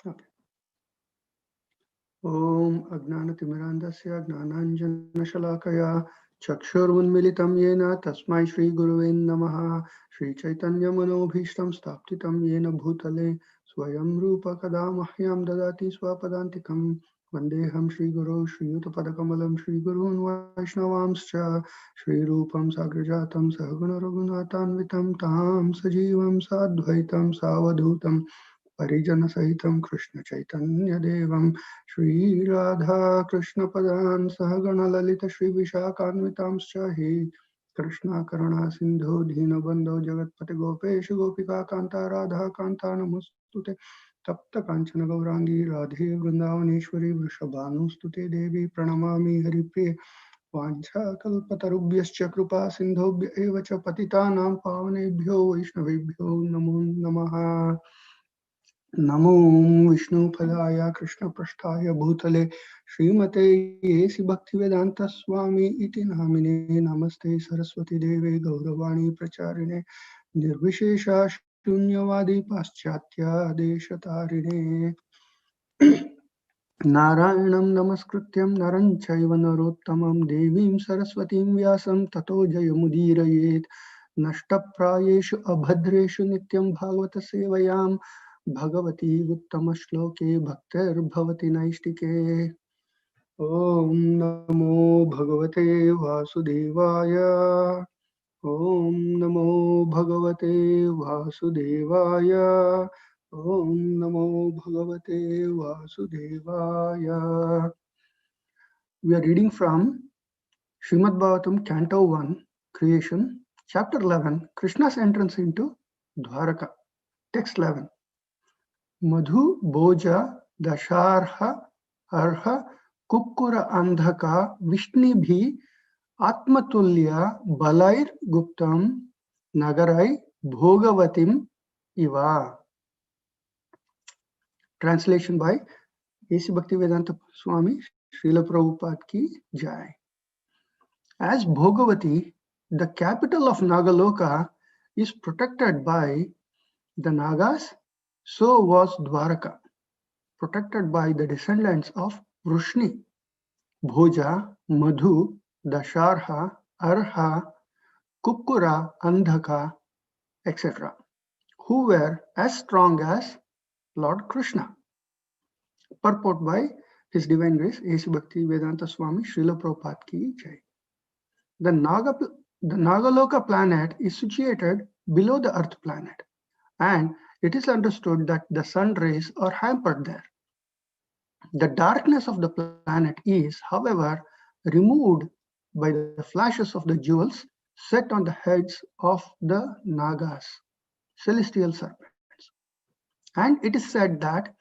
Okay. Om Agnanatimirandasya Gnananjanashalakaya Chakshurunmilitam Yena Tasmai Shri Guruven Namaha Shri Chaitanya Manobhishtam Staptitam Yena Bhutale Swayam Rupa Kada Mahyam Dadati Swapadantikam Vandeham Shri Guru Shri Yutapadakamalam Shri Gurun Vaishnavamscha Shri Rupam Sagrajatam Sahaguna Raghunatanvitam Tam Sajivam Sadvaitam Savadutam Parijana Sahitam Krishna Chaitanya Devam Shri Radha Krishna Padan Sahagana Lalita Shri Vishakhanvitamscha He Krishna Karana Sindhu Dhinabandho Jagatpati Gopesh Gopika Kanta Radha Kanta Namostute Tapta Kanchana Gaurangi Radhe Vrindavaneshwari Vrishabhanustute Devi Pranamami Haripriya Vanchakalpatarubhyascha Kripa Sindhobhya eva cha patitanam pavanebhyo Vaishnavebhyo Namo Namaha नमो विष्णुपदाय कृष्णपृष्ठाय भूतले श्रीमते येसि भक्तिवेदांत स्वामी इति नामिने नमस्ते सरस्वती देवे गौरवाणी प्रचारिणे निर्विशेष शून्यवादी पाश्चात्य देशतारिणे नारायणं नमस्कृत्यं नरं चैव नरोत्तमं देवीं सरस्वतीं व्यासं ततो जयमुदीरयेत् नष्टप्रायेषु अभद्रेषु नित्यं भागवत सेवयां भगवती उत्तमश्लोके भक्तिर्भवति नैष्टिके ॐ नमो भगवते वासुदेवाय ॐ नमो भगवते वासुदेवाय ॐ नमो भगवते वासुदेवाय. We are reading from Srimad Bhagavatam, Canto 1, Creation, Chapter 11, Krishna's entrance into Dwaraka. Text 11. Madhu Boja Dasharha Arha Kukkura Andhaka Vishnibhi Atmatulya Balair Guptam Nagarai Bhogavatim Iva. Translation by A.C. Bhaktivedanta Swami Srila Prabhupada Ki Jai. As Bhogavati, the capital of Nagaloka, is protected by the Nagas, so was Dwaraka, protected by the descendants of Vrishni, Bhoja, Madhu, Dasharha, Arha, Kukkura, Andhaka, etc., who were as strong as Lord Krishna. Purport by His Divine Grace A.C. Bhaktivedanta Swami Srila Prabhupada Ki Jai. The Nagaloka planet is situated below the Earth planet, and it is understood that the sun rays are hampered there. The darkness of the planet is, however, removed by the flashes of the jewels set on the heads of the Nagas, celestial serpents. And it is said that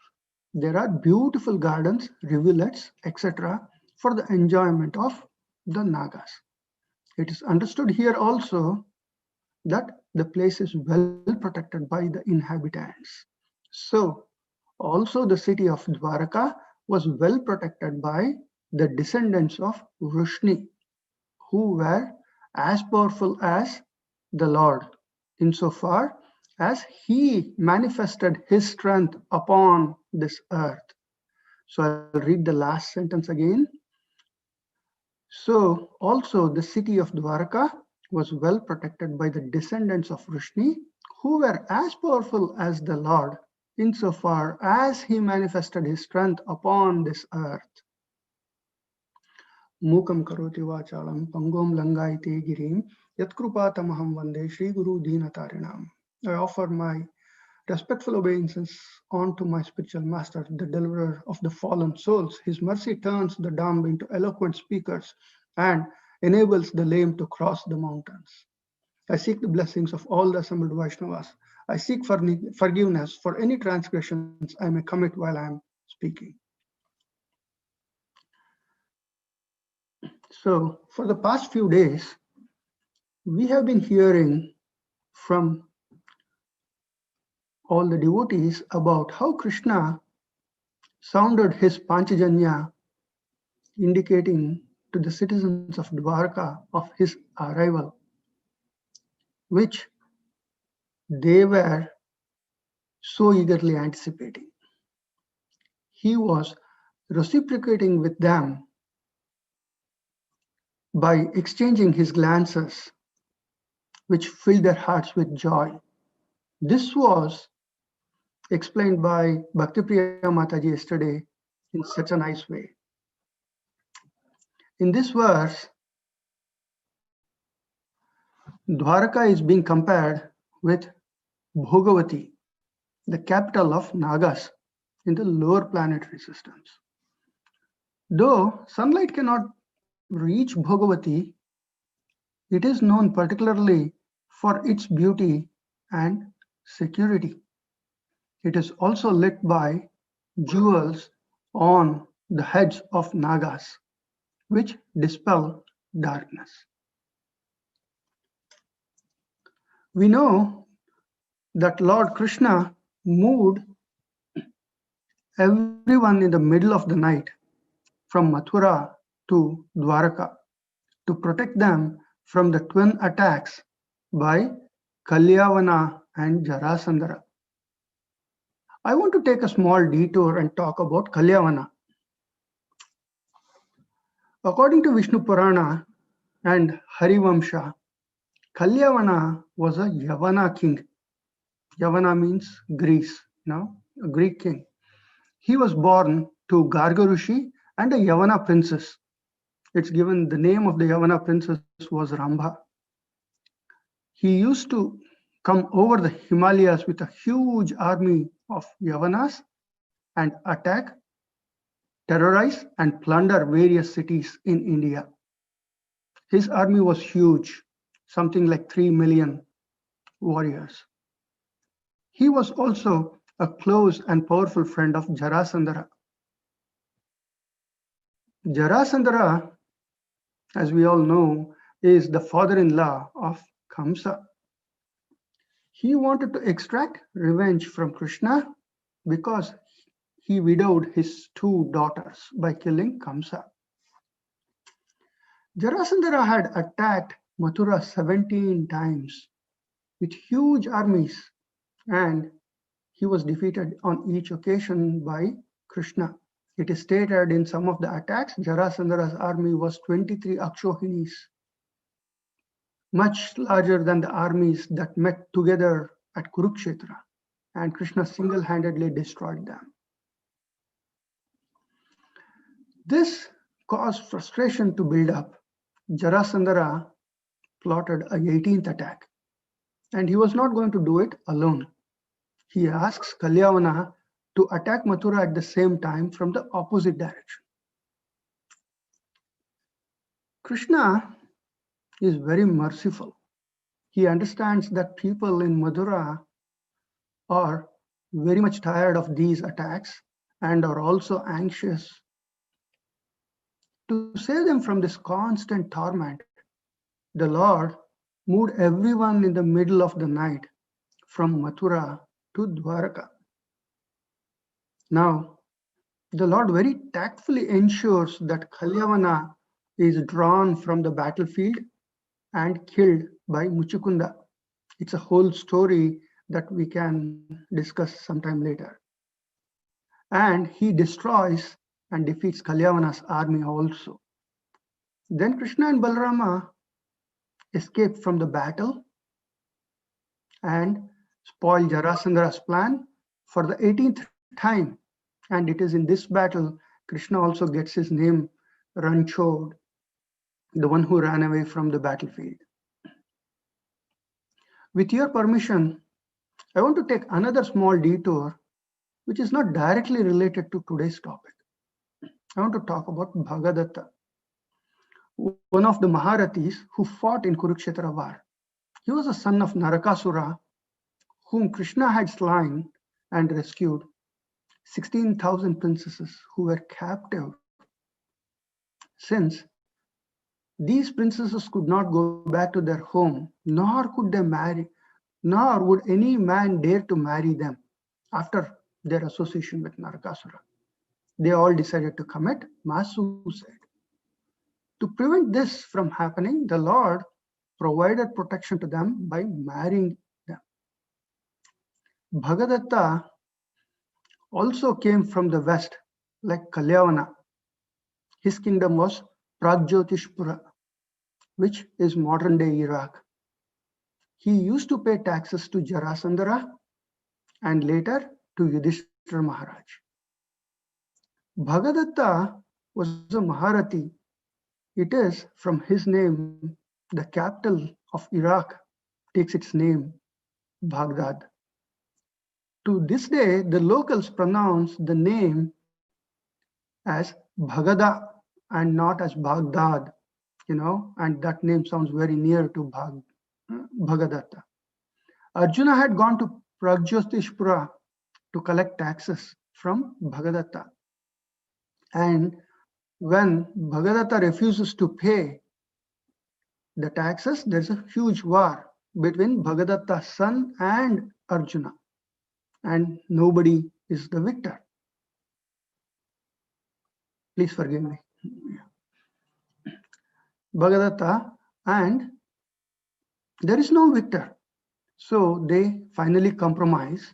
there are beautiful gardens, rivulets, etc., for the enjoyment of the Nagas. It is understood here also that the place is well protected by the inhabitants. So, also the city of Dwaraka was well protected by the descendants of Vrishni, who were as powerful as the Lord, insofar as he manifested his strength upon this earth. So I'll read the last sentence again. So also the city of Dwaraka was well protected by the descendants of Vrishni, who were as powerful as the Lord, insofar as he manifested his strength upon this earth. Mukam karoti vachalam pangom langaite girim yatkrupatamaham vande Shri Guru Dinatarinam. I offer my respectful obeisances unto my spiritual master, the deliverer of the fallen souls. His mercy turns the dumb into eloquent speakers and enables the lame to cross the mountains. I seek the blessings of all the assembled Vaishnavas. I seek forgiveness for any transgressions I may commit while I am speaking. So, for the past few days, we have been hearing from all the devotees about how Krishna sounded his Panchajanya, indicating to the citizens of Dwarka of his arrival, which they were so eagerly anticipating. he was reciprocating with them by exchanging his glances, which filled their hearts with joy. This was explained by Bhaktipriya Mataji yesterday in such a nice way. In this verse, Dwaraka is being compared with Bhogavati, the capital of Nagas in the lower planetary systems. Though sunlight cannot reach Bhogavati, it is known particularly for its beauty and security. It is also lit by jewels on the heads of Nagas, which dispel darkness. We know that Lord Krishna moved everyone in the middle of the night from Mathura to Dwaraka to protect them from the twin attacks by Kalyavana and Jarasandhara. I want to take a small detour and talk about Kalyavana. According to Vishnu Purana and Harivamsha, Kalyavana was a Yavana king. Yavana means Greece, a Greek king. He was born to Gargarushi and a Yavana princess. It's given the name of the Yavana princess was Rambha. He used to come over the Himalayas with a huge army of Yavanas and attack, terrorize, and plunder various cities in India. His army was huge, something like 3 million warriors. He was also a close and powerful friend of Jarasandhara. Jarasandhara, as we all know, is the father-in-law of Kamsa. He wanted to extract revenge from Krishna because he widowed his 2 daughters by killing Kamsa. Jarasandhara had attacked Mathura 17 times with huge armies, and he was defeated on each occasion by Krishna. It is stated in some of the attacks, Jarasandhara's army was 23 Akshohinis, much larger than the armies that met together at Kurukshetra, and Krishna single-handedly destroyed them. This caused frustration to build up. Jarasandhara plotted a 18th attack, and he was not going to do it alone. He asks Kalyavana to attack Mathura at the same time from the opposite direction. Krishna is very merciful. He understands that people in Mathura are very much tired of these attacks and are also anxious. To save them from this constant torment, the Lord moved everyone in the middle of the night from Mathura to Dwaraka. Now, the Lord very tactfully ensures that Kalyavana is drawn from the battlefield and killed by Muchukunda. It's a whole story that we can discuss sometime later. And he destroys and defeats Kalyavana's army also. Then Krishna and Balarama escape from the battle and spoil Jarasandhara's plan for the 18th time. And it is in this battle Krishna also gets his name Ranchod, the one who ran away from the battlefield. With your permission, I want to take another small detour which is not directly related to today's topic. I want to talk about Bhagadatta, one of the Maharathis who fought in Kurukshetra war. He was a son of Narakasura, whom Krishna had slain and rescued 16,000 princesses who were captive. Since these princesses could not go back to their home, nor could they marry, nor would any man dare to marry them after their association with Narakasura. They all decided to commit mass suicide. To prevent this from happening, the Lord provided protection to them by marrying them. Bhagadatta also came from the west like Kalyavana. His kingdom was Pragjyotishpura, which is modern day Iraq. He used to pay taxes to Jarasandhara and later to Yudhishthira Maharaj. Bhagadatta was a Maharathi. It is from his name, the capital of Iraq takes its name, Baghdad. To this day, the locals pronounce the name as Bhagada and not as Baghdad, and that name sounds very near to Bhagadatta. Arjuna had gone to Pragjyotishpura to collect taxes from Bhagadatta. And when Bhagadatta refuses to pay the taxes, there's a huge war between Bhagadatta's son and Arjuna. And nobody is the victor. Please forgive me. Bhagadatta, and there is no victor. So they finally compromise,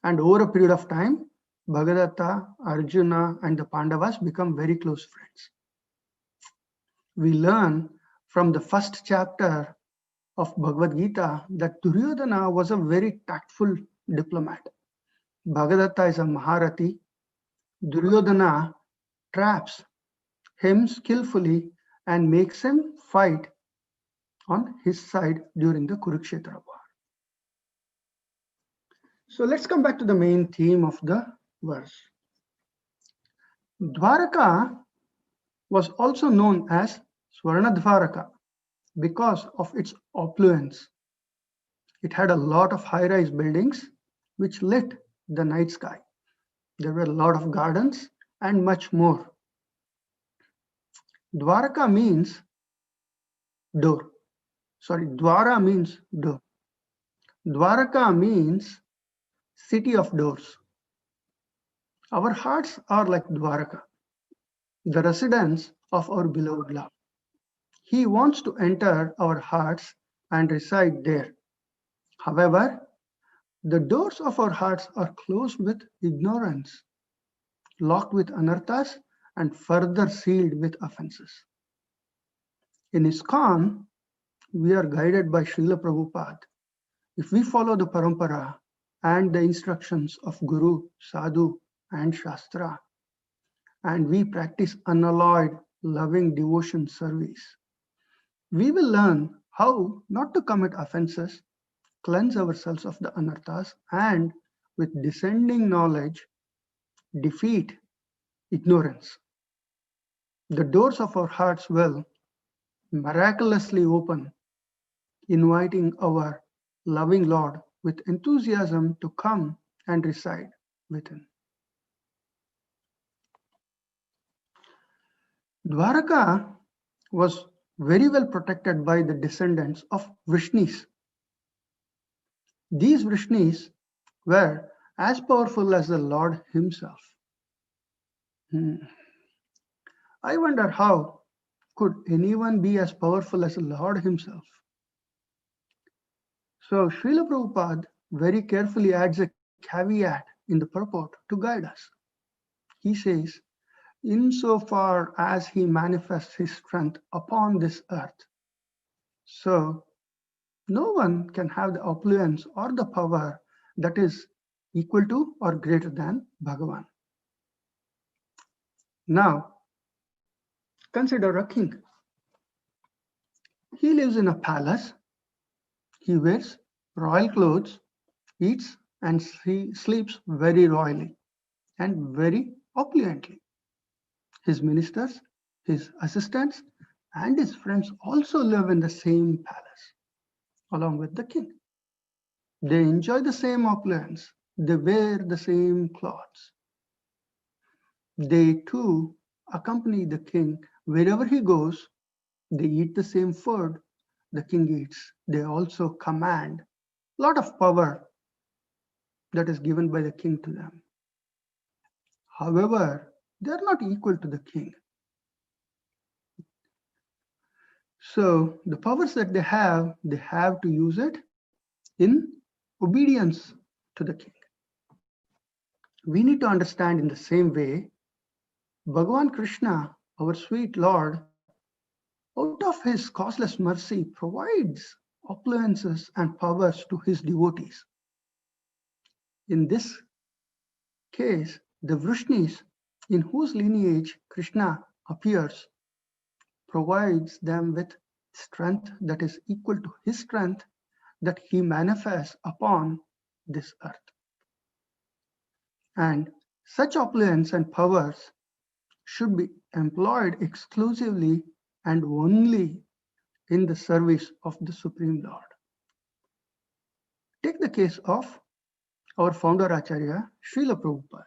and over a period of time, Bhagadatta, Arjuna, and the Pandavas become very close friends. We learn from the first chapter of Bhagavad Gita that Duryodhana was a very tactful diplomat. Bhagadatta is a Maharathi. Duryodhana traps him skillfully and makes him fight on his side during the Kurukshetra war. So let's come back to the main theme of the verse. Dwaraka was also known as Swarnadvaraka because of its opulence. It had a lot of high-rise buildings which lit the night sky. There were a lot of gardens and much more. Dwaraka means door. Sorry, Dwara means door. Dwaraka means city of doors. Our hearts are like Dwaraka, the residence of our beloved Lord. He wants to enter our hearts and reside there. However, the doors of our hearts are closed with ignorance, locked with anarthas, and further sealed with offenses. In ISKCON, we are guided by Srila Prabhupada. If we follow the parampara and the instructions of Guru, Sadhu, and Shastra, and we practice unalloyed, loving devotion service, we will learn how not to commit offenses, cleanse ourselves of the anarthas, and with descending knowledge, defeat ignorance. The doors of our hearts will miraculously open, inviting our loving Lord with enthusiasm to come and reside within. Dwaraka was very well protected by the descendants of Vrishnis. These Vrishnis were as powerful as the Lord himself. I wonder how could anyone be as powerful as the Lord himself? So Srila Prabhupada very carefully adds a caveat in the purport to guide us. He says, insofar as he manifests his strength upon this earth, so no one can have the opulence or the power that is equal to or greater than Bhagavan. Now, consider a king. He lives in a palace. He wears royal clothes, eats and sleeps very royally and very opulently. His ministers, his assistants, and his friends also live in the same palace, along with the king. They enjoy the same opulence. They wear the same clothes. They too accompany the king wherever he goes. They eat the same food the king eats. They also command a lot of power that is given by the king to them. However, they are not equal to the king. So the powers that they have to use it in obedience to the king. We need to understand in the same way Bhagavan Krishna, our sweet Lord, out of his causeless mercy, provides opulences and powers to his devotees. In this case, the Vrishnis, in whose lineage Krishna appears, provides them with strength that is equal to his strength that he manifests upon this earth. And such opulence and powers should be employed exclusively and only in the service of the Supreme Lord. Take the case of our founder Acharya, Srila Prabhupada.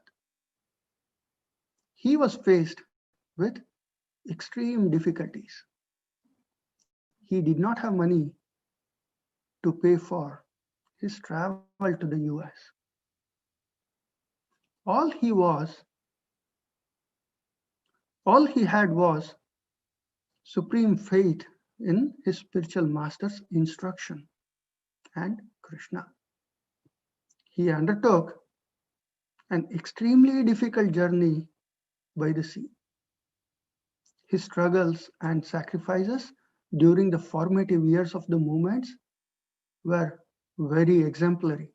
He was faced with extreme difficulties. He did not have money to pay for his travel to the US. All he had was supreme faith in his spiritual master's instruction and Krishna. He undertook an extremely difficult journey by the sea. His struggles and sacrifices during the formative years of the movements were very exemplary.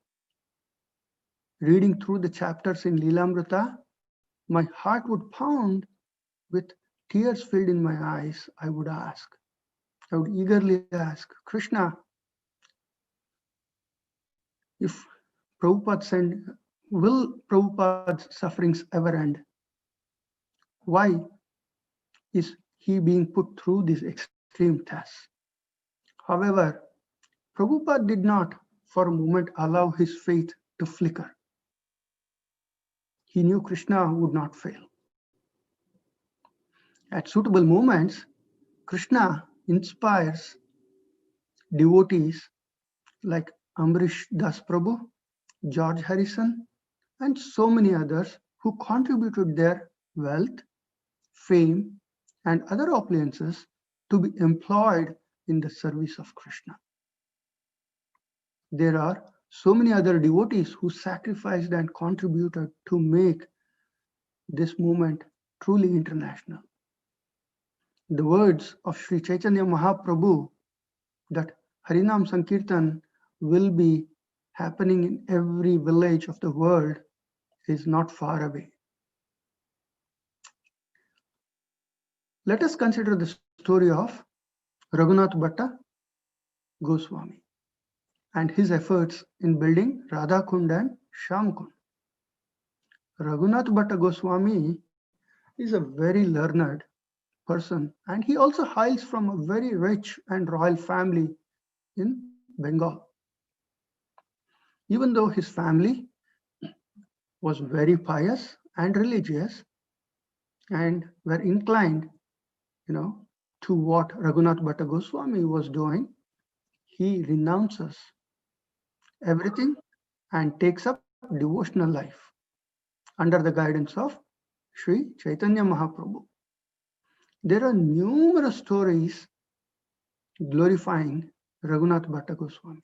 Reading through the chapters in Leelamrita, my heart would pound with tears filled in my eyes. I would eagerly ask, Krishna, if will Prabhupada's sufferings ever end? Why is he being put through these extreme tests? However, Prabhupada did not for a moment allow his faith to flicker. He knew Krishna would not fail. At suitable moments, Krishna inspires devotees like Amrish Das Prabhu, George Harrison, and so many others who contributed their wealth, fame, and other opulences to be employed in the service of Krishna. There are so many other devotees who sacrificed and contributed to make this movement truly international. The words of Sri Chaitanya Mahaprabhu that Harinam Sankirtan will be happening in every village of the world is not far away. Let us consider the story of Raghunath Bhatta Goswami and his efforts in building Radhakund and Shyamkund. Raghunath Bhatta Goswami is a very learned person, and he also hails from a very rich and royal family in Bengal. Even though his family was very pious and religious and were inclined, to what Raghunath Bhatta Goswami was doing, he renounces everything and takes up devotional life under the guidance of Sri Chaitanya Mahaprabhu. There are numerous stories glorifying Raghunath Bhatta Goswami.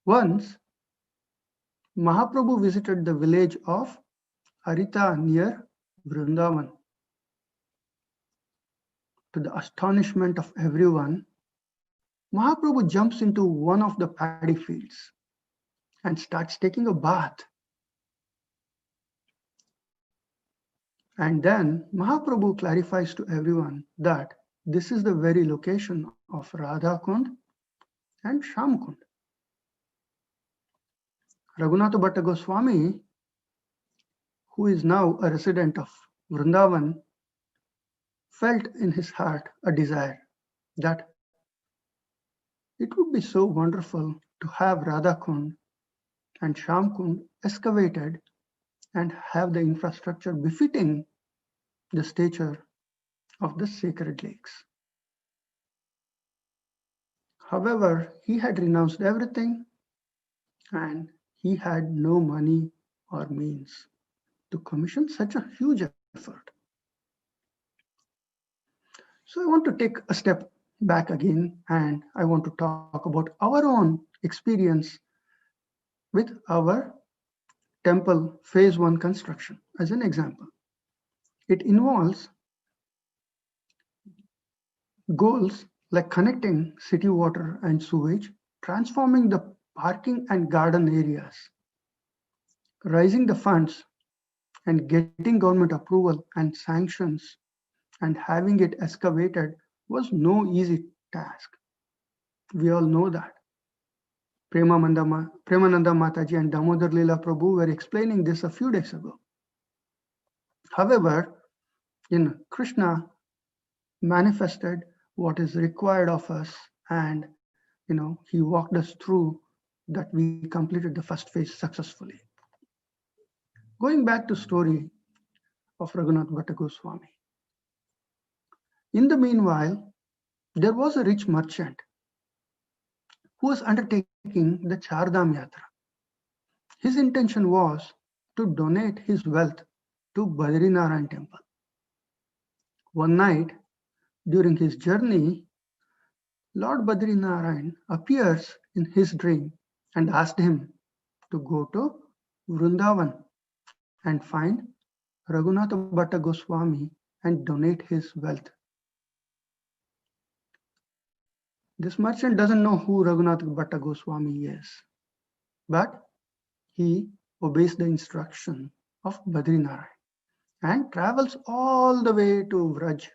Once, Mahaprabhu visited the village of Harita near Vrindavan. To the astonishment of everyone, Mahaprabhu jumps into one of the paddy fields and starts taking a bath. And then Mahaprabhu clarifies to everyone that this is the very location of Radhakund and Shyamkund. Raghunath Bhatta Goswami, who is now a resident of Vrindavan, felt in his heart a desire that it would be so wonderful to have Radhakund and Shyamkund excavated and have the infrastructure befitting the stature of the sacred lakes. However, he had renounced everything and he had no money or means to commission such a huge effort. So I want to take a step back again, and I want to talk about our own experience with our temple phase 1 construction as an example. It involves goals like connecting city water and sewage, transforming the parking and garden areas, raising the funds and getting government approval and sanctions and having it excavated was no easy task. We all know that. Premananda Mataji and Damodar Leela Prabhu were explaining this a few days ago. However, Krishna manifested what is required of us, and he walked us through that we completed the first phase successfully. Going back to story of Raghunath Bhatta Goswami. In the meanwhile, there was a rich merchant who was undertaking the Chardham Yatra. His intention was to donate his wealth to Badrinarayan temple. One night, during his journey, Lord Badrinarayan appears in his dream and asked him to go to Vrindavan and find Raghunath Bhatta Goswami and donate his wealth. This merchant doesn't know who Raghunath Bhatta Goswami is, but he obeys the instruction of Badrinarayan and travels all the way to Vraj.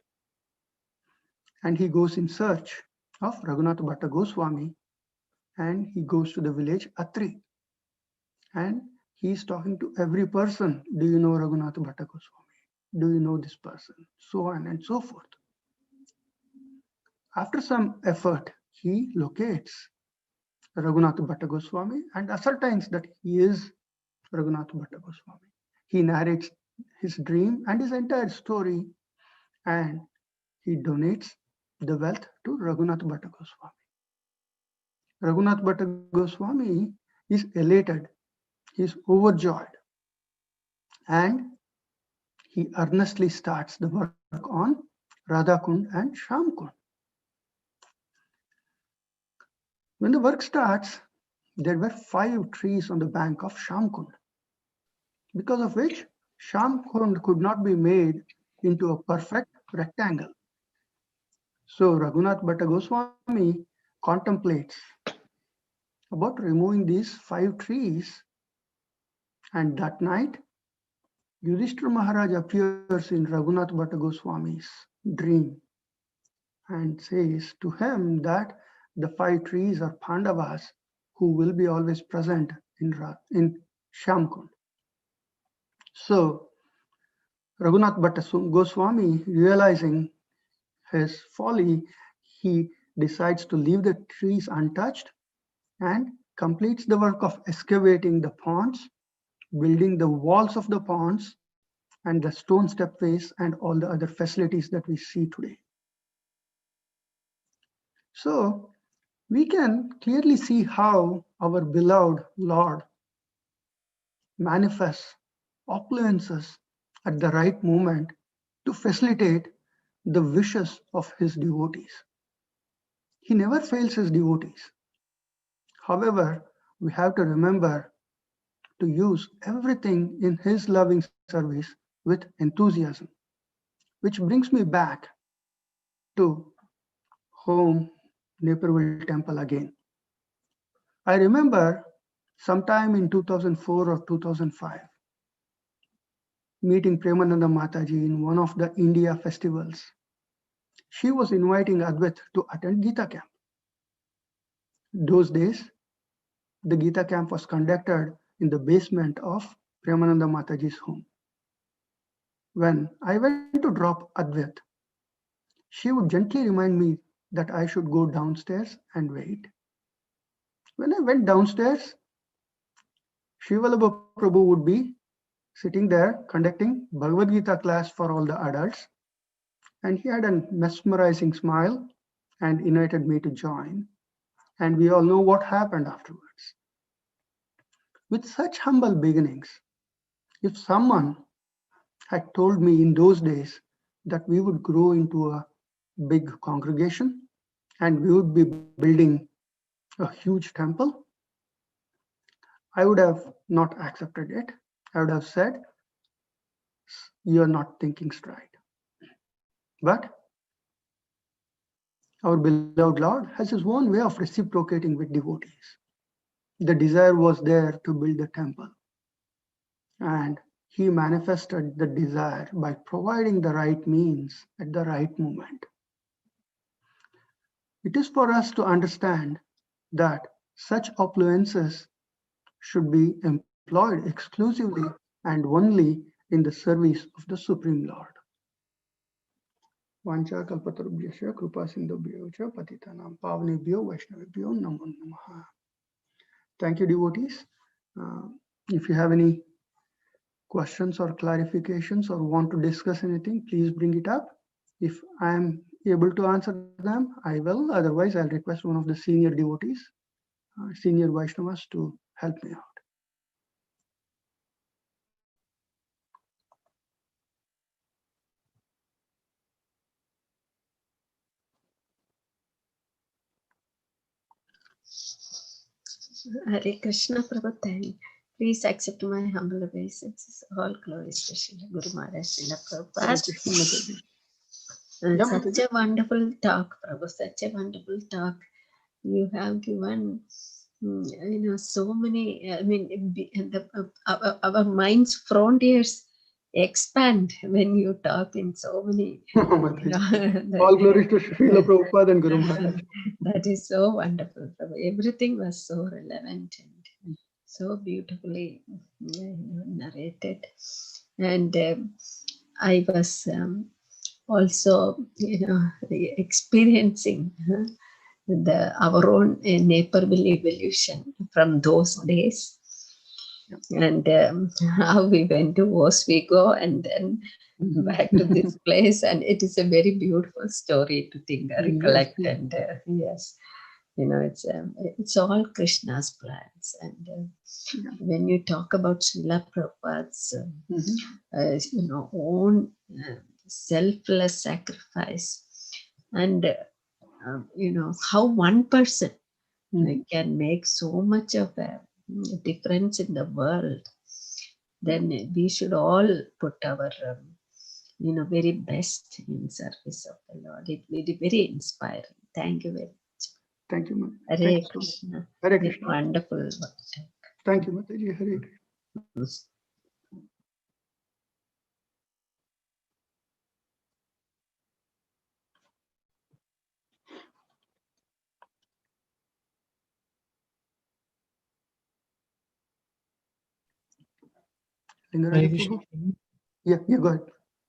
And he goes in search of Raghunath Bhatta Goswami, and he goes to the village Atri. And he's talking to every person. Do you know Raghunath Bhatta Goswami? Do you know this person? So on and so forth. After some effort, he locates Raghunath Bhatta Goswami and ascertains that he is Raghunath Bhatta Goswami. He narrates his dream and his entire story, and he donates the wealth to Raghunath Bhatta Goswami. Raghunath Bhatta Goswami is elated, he is overjoyed, and he earnestly starts the work on Radhakund and Shamkund. When the work starts, there were 5 trees on the bank of Shamkund, because of which Shamkund could not be made into a perfect rectangle. So Raghunath Bhatta Goswami contemplates about removing these 5 trees, and that night Yudhishthira Maharaj appears in Raghunath Bhatta Goswami's dream and says to him that the 5 trees are Pandavas who will be always present in Shamkund. So Raghunath Bhatta Goswami, realizing his folly, he decides to leave the trees untouched and completes the work of excavating the ponds, building the walls of the ponds, and the stone stepways and all the other facilities that we see today. So we can clearly see how our beloved Lord manifests opulences at the right moment to facilitate the wishes of his devotees. He never fails his devotees. However, we have to remember to use everything in his loving service with enthusiasm, which brings me back to home, Naperville Temple again. I remember sometime in 2004 or 2005, meeting Premananda Mataji in one of the India festivals. She was inviting Advait to attend Gita camp. Those days, the Gita camp was conducted in the basement of Premananda Mataji's home. When I went to drop Advait, she would gently remind me that I should go downstairs and wait. When I went downstairs, Shivalabha Prabhu would be sitting there conducting Bhagavad Gita class for all the adults, and he had a mesmerizing smile and invited me to join. And we all know what happened afterwards. With such humble beginnings, if someone had told me in those days that we would grow into a big congregation and we would be building a huge temple, I would have not accepted it. I would have said, you're not thinking straight. But our beloved Lord has his own way of reciprocating with devotees. The desire was there to build the temple, and he manifested the desire by providing the right means at the right moment. It is for us to understand that such opulences should be employed exclusively and only in the service of the Supreme Lord. Vancha kalpatarubhyasya krupa sindhubhyo cha patitanam pavanebhyo vaishnavebhyo namo namaha. Thank you, devotees. If you have any questions or clarifications or want to discuss anything, please bring it up. If I am able to answer them, I will. Otherwise, I'll request one of the senior devotees, senior Vaishnavas to help me out. Hare Krishna, Prabhu. Please accept my humble obeisances. All glories to Srila Guru Maharaj, Srila Prabhupada. Such a wonderful talk, Prabhu. Such a wonderful talk. You have given, so many. I mean, our mind's frontiers expand when you talk in so many. All glories to Srila Prabhupada and Guru Maharaj. That is so wonderful, Prabhu. Everything was so relevant and so beautifully narrated. And I was also, experiencing our own Naperville evolution from those days. And how we went to Oswego and then back to this place, and it is a very beautiful story to think, recollect, and yes, it's all Krishna's plans. And when you talk about Srila Prabhupada's, own selfless sacrifice, and how one person can make so much of a difference in the world, then we should all put our very best in service of the Lord. It will be very inspiring. Thank you very much. Thank you, Mataji. Hare Krishna. Hare Krishna. Wonderful. Thank you, Mataji. Hare Krishna. Yeah, go ahead.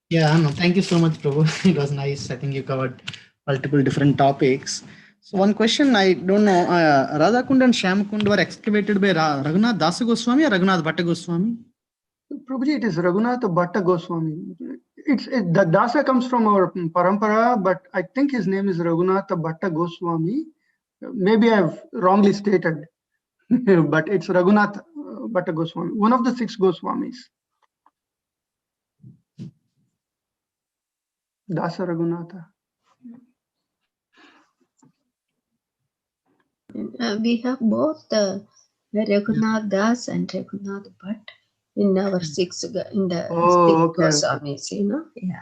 Yeah, no, thank you so much, Prabhu. It was nice. I think you covered multiple different topics. So one question, I don't know, Radhakund and Shyamkund were excavated by Raghunath Dasa Goswami or Raghunath Bhatta Goswami? Prabhuji, it is Raghunath Bhatta Goswami. The Dasa comes from our parampara, but I think his name is Raghunath Bhatta Goswami. Maybe I've wrongly stated, but it's Raghunath Bhatta Goswami, one of the 6 Goswamis. Dasa Raghunatha. We have both Raghunath Das and Raghunath Bhatt in our 6 Goswamis, Yeah.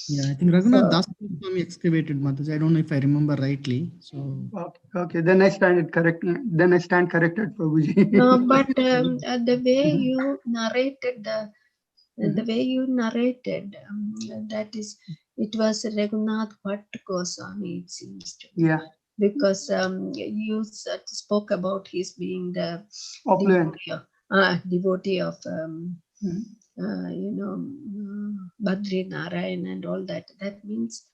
Yeah, I think Raghunath Das Goswami excavated Mataji. I don't know if I remember rightly. So okay. Then I stand corrected, Prabhuji. No, but the way you narrated that is, it was Raghunath Bhatt Goswami, it seems to me. Yeah. Because you spoke about his being the devotee of Badri Narayan and all that. That means,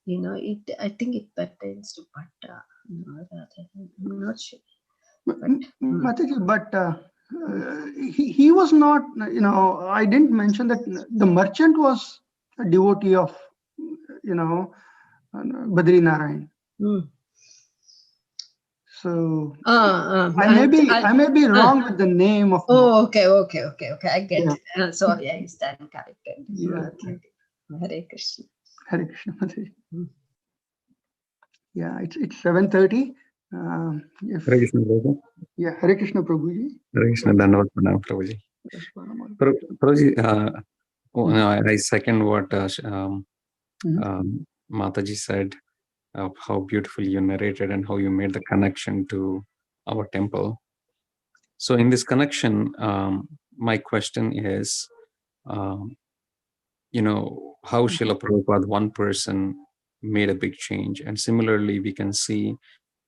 I think it pertains to Bhatta. I'm not sure. But he was not, I didn't mention that the merchant was a devotee of, Badri Narayan. So I may be wrong with the name of. Oh, okay. I get it. Sorry, I stand corrected. Yeah. Okay. Hare Krishna. Hare Krishna. Yeah, it's 7:30. Hare Krishna, Prabhu. Yeah, Hare Krishna, Prabhuji. Hare Krishna, Dandavat Pranam, Prabhuji. Prabhuji, Oh, no, I second what Mhm. Mataji said, of how beautifully you narrated and how you made the connection to our temple. So in this connection, my question is, how Srila Prabhupada, one person, made a big change. And similarly, we can see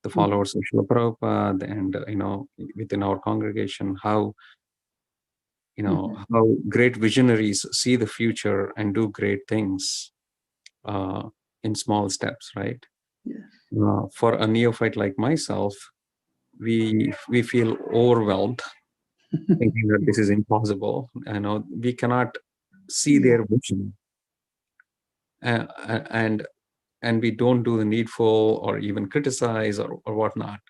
the followers of Srila Prabhupada and, within our congregation, how great visionaries see the future and do great things in small steps, right? Yes. For a neophyte like myself, we feel overwhelmed, thinking that this is impossible. We cannot see their vision, and we don't do the needful or even criticize or whatnot.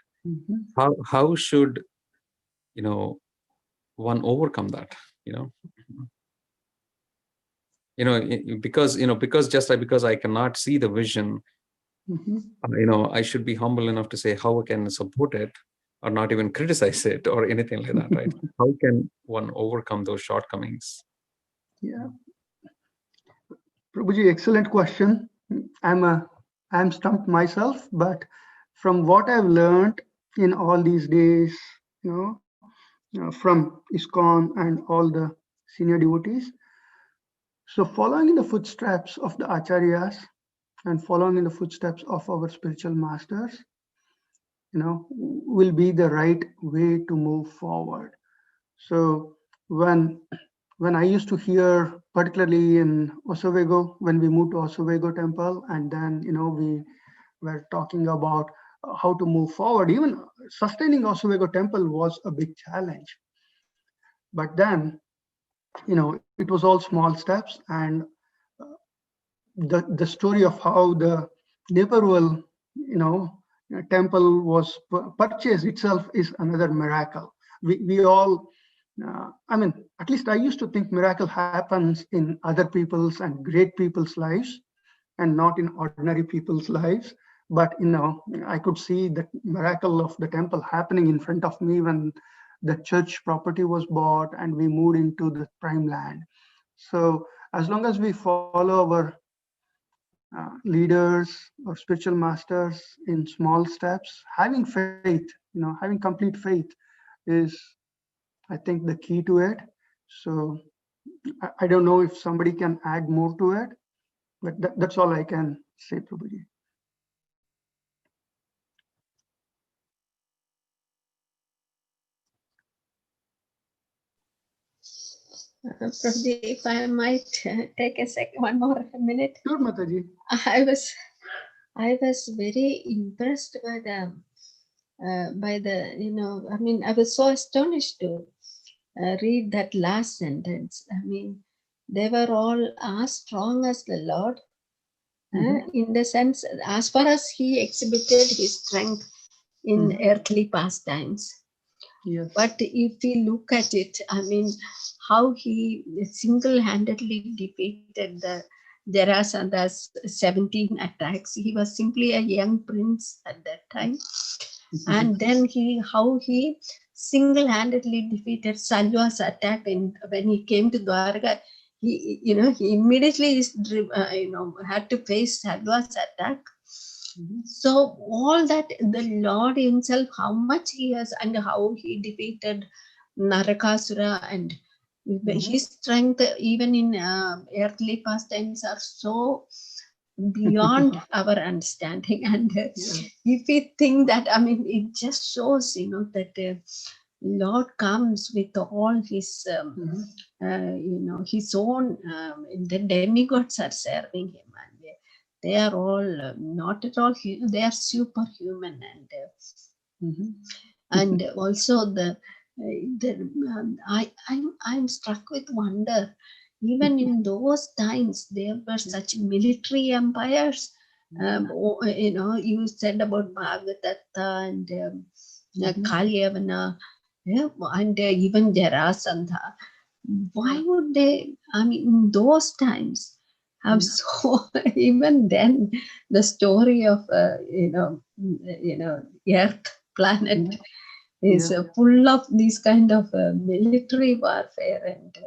How should one overcome that? Because just like because I cannot see the vision, I should be humble enough to say how I can support it or not even criticize it or anything like that, right? How can one overcome those shortcomings? Yeah. Prabhuji, excellent question. I'm stumped myself, but from what I've learned in all these days, from ISKCON and all the senior devotees, so following in the footsteps of the acharyas and following in the footsteps of our spiritual masters, will be the right way to move forward. So when I used to hear, particularly in Oswego, when we moved to Oswego temple, and then we were talking about how to move forward. Even sustaining Oswego temple was a big challenge. But then, it was all small steps, and the story of how the Naperville, temple was purchased itself is another miracle. We all, at least I used to think miracle happens in other people's and great people's lives and not in ordinary people's lives. But, I could see the miracle of the temple happening in front of me when the church property was bought and we moved into the prime land. So as long as we follow our leaders or spiritual masters in small steps, having faith, having complete faith is, I think, the key to it. So I don't know if somebody can add more to it, but that's all I can say, Prabhuji. Prabhuji, if I might take one more minute. Sure, Mataji. I was very impressed by the I was so astonished to read that last sentence. They were all as strong as the Lord, in the sense, as far as he exhibited his strength in earthly pastimes. Yes. But if we look at it, how he single-handedly defeated the Jarasanda's 17 attacks. He was simply a young prince at that time. And then how he single-handedly defeated Salwa's attack when he came to Dwarka. He immediately had to face Salwa's attack. So all that the Lord himself, how much he has and how he defeated Narakasura, and his strength even in earthly pastimes are so beyond our understanding. And if we think that, it just shows, that Lord comes with all his, his own, the demigods are serving him, and they are all not at all, they are superhuman, and also I'm struck with wonder. Even in those times, there were such military empires. You said about Bhagavatam and Kalyavana, and even Jarasandha. Why would they, in those times, have so, even then, the story of, Earth, planet, is full of these kind of military warfare, and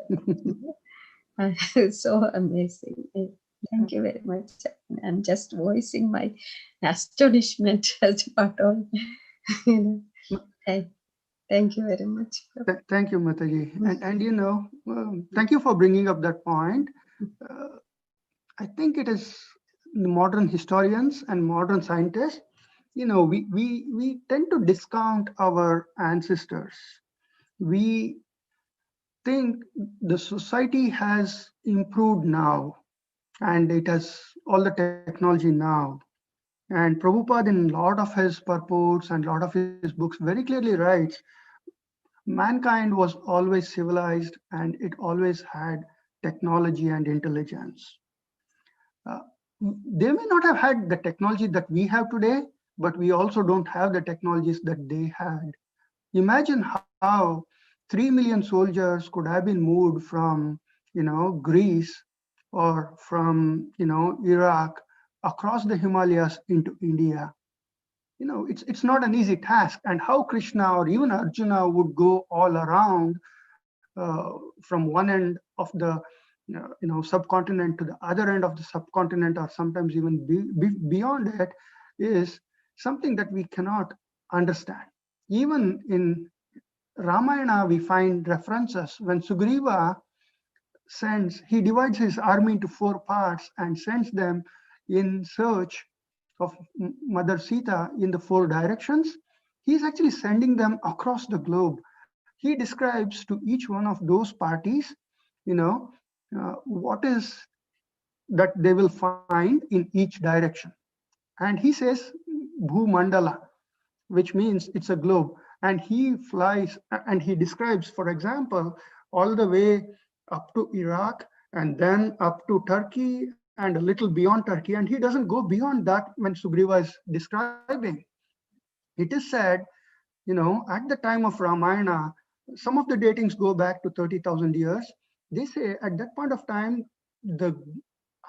So amazing. Thank you very much. I'm just voicing my astonishment as part of, you know. Thank you very much. Thank you, Mataji. And you know, thank you for bringing up that point. I think it is the modern historians and modern scientists, you know, we tend to discount our ancestors. We think the society has improved now and it has all the technology now. And Prabhupada, in a lot of his purports and a lot of his books, very clearly writes, mankind was always civilized and it always had technology and intelligence. They may not have had the technology that we have today, but we also don't have the technologies that they had. Imagine how 3 million soldiers could have been moved from, you know, Greece or from, you know, Iraq across the Himalayas into India. You know, it's not an easy task. And how Krishna or even Arjuna would go all around from one end of the subcontinent to the other end of the subcontinent, or sometimes even beyond it, is something that we cannot understand. Even in Ramayana, we find references when Sugriva he divides his army into 4 parts and sends them in search of Mother Sita in the 4 directions. He's actually sending them across the globe. He describes to each one of those parties, you know, what is that they will find in each direction. And he says Bhu Mandala, which means it's a globe. And he flies and he describes, for example, all the way up to Iraq and then up to Turkey and a little beyond Turkey. And he doesn't go beyond that when Sugriva is describing. It is said, you know, at the time of Ramayana, some of the datings go back to 30,000 years. They say at that point of time, the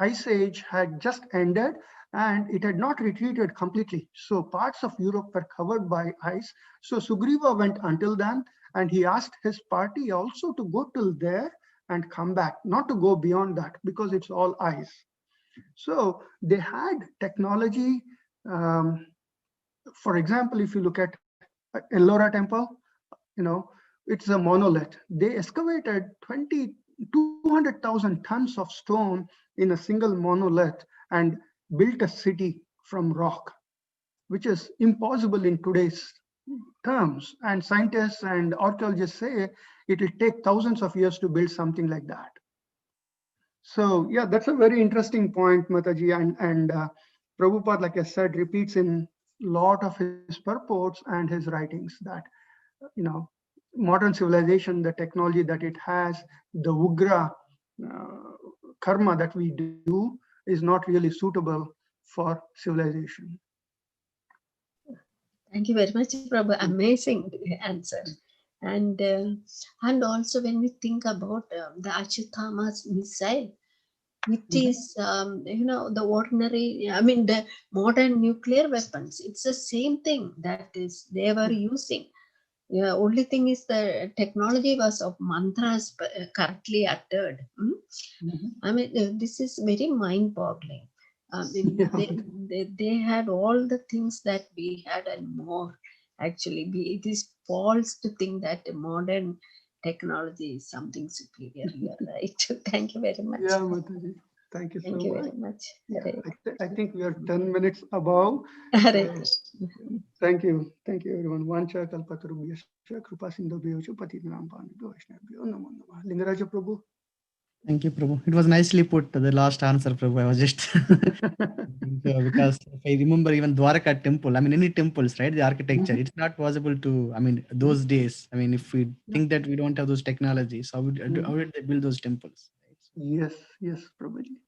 Ice Age had just ended and it had not retreated completely. So parts of Europe were covered by ice. So Sugriva went until then, and he asked his party also to go till there and come back, not to go beyond that because it's all ice. So they had technology. For example, if you look at Ellora temple, you know, it's a monolith. They excavated 200,000 tons of stone in a single monolith and built a city from rock, which is impossible in today's terms. And scientists and archaeologists say it will take thousands of years to build something like that. So yeah, that's a very interesting point, Mataji. And Prabhupada, like I said, repeats in a lot of his purports and his writings that, you know, modern civilization, the technology that it has, the Ugra karma that we do is not really suitable for civilization. Thank you very much, Prabhu. Amazing answer. And also when we think about the Achyutama's missile, which is, you know, the ordinary, I mean, the modern nuclear weapons, it's the same thing that is they were using. Yeah, only thing is the technology was of mantras correctly uttered. I mean, this is very mind-boggling. I mean, they had all the things that we had and more. Actually, it is false to think that modern technology is something superior. You are right. Thank you very much. Yeah, Mataji. Thank you so much. Thank you very much. Yeah, I think we are 10 minutes above. Thank you. Thank you, everyone. Vancha kalpatarubhyascha kripa sindhubhyo patitanam pavanebhyo vaishnavabhyo namo namah. Lingaraja Prabhu. Thank you, Prabhu. It was nicely put, the last answer, Prabhu. I was just because if I remember even Dwaraka temple, I mean, any temples, right? The architecture, it's not possible to, I mean, those days, I mean, if we think that we don't have those technologies, how did they build those temples? Right? Yes, Prabhuji.